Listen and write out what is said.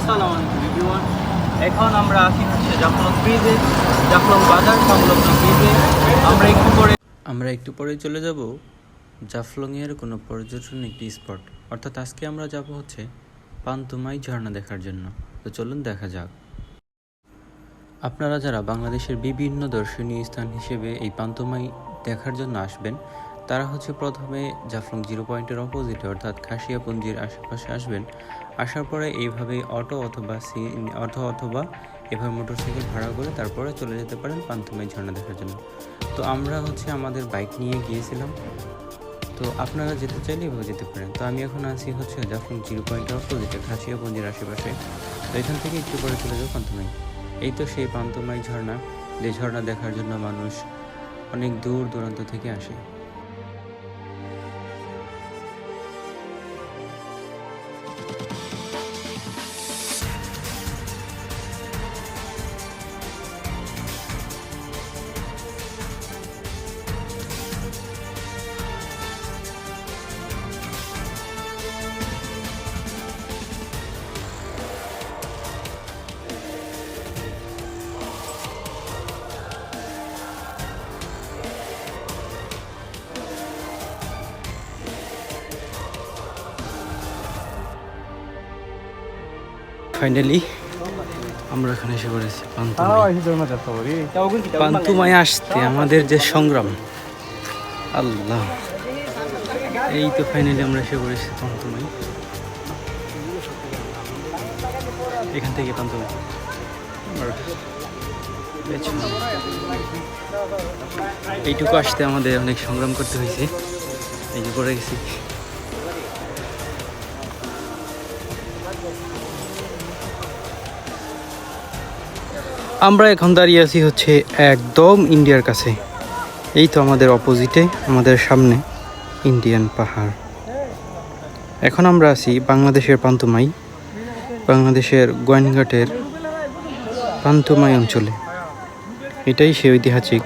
আসসালামু আলাইকুম এভরিওয়ান। এখন আমরা আছি হচ্ছে জাফলং ব্রিজে, জাফলং বাজার সংলগ্ন ব্রিজে। আমরা একটু পরে চলে যাব জাফলংয়ের কোনো পর্যটন একটি স্পট, অর্থাৎ আজকে আমরা যাব হচ্ছে পান্তুমাই ঝর্ণা দেখার জন্য। তো চলুন দেখা যাক। আপনারা যারা বাংলাদেশের বিভিন্ন দর্শনীয় স্থান হিসেবে এই পান্তুমাই দেখার জন্য আসবেন, তারা হচ্ছে প্রথমে জাফলং 0 পয়েন্টের অপোজিটে অর্থাৎ খাসিয়াপুঞ্জির আশেপাশে আসবেন। আসার পরে এইভাবে অটো অথবা এভাবে মোটরসাইকেল ভাড়া করে তারপরে চলে যেতে পারেন পান্তুমাই ঝর্ণা দেখার জন্য। তো আমরা হচ্ছে আমাদের বাইক নিয়ে গিয়েছিলাম। তো আপনারা যেতে চাইলে এভাবে যেতে পারেন। তো আমি এখন আছি হচ্ছে জাফলং 0 পয়েন্টের অপোজিটে খাসিয়াপুঞ্জির আশেপাশে। তো এখান থেকে একটু পরে চলে যাবো পান্তুমাই। এই তো সেই পান্তুমাই ঝর্ণা, যে ঝর্ণা দেখার জন্য মানুষ অনেক দূর দূরান্ত থেকে আসে। ফাইনালি আমরা এখানে এসে পড়েছি পান্তুমায় আসতে আমাদের যে সংগ্রাম, আল্লাহ। এই তো ফাইনালি আমরা এসে পড়েছি পান্তুমাই। এখান থেকে পান্তুমাই এইটুকু আসতে আমাদের অনেক সংগ্রাম করতে হয়েছে। এই যে পড়ে গেছি। আমরা এখন দাঁড়িয়ে আছি হচ্ছে একদম ইন্ডিয়ার কাছে। এই তো আমাদের অপোজিটে, আমাদের সামনে ইন্ডিয়ান পাহাড়। এখন আমরা আছি বাংলাদেশের পান্তুমাই, বাংলাদেশের গোয়াইনঘাটের পান্তুমাই অঞ্চলে। এটাই সেই ঐতিহাসিক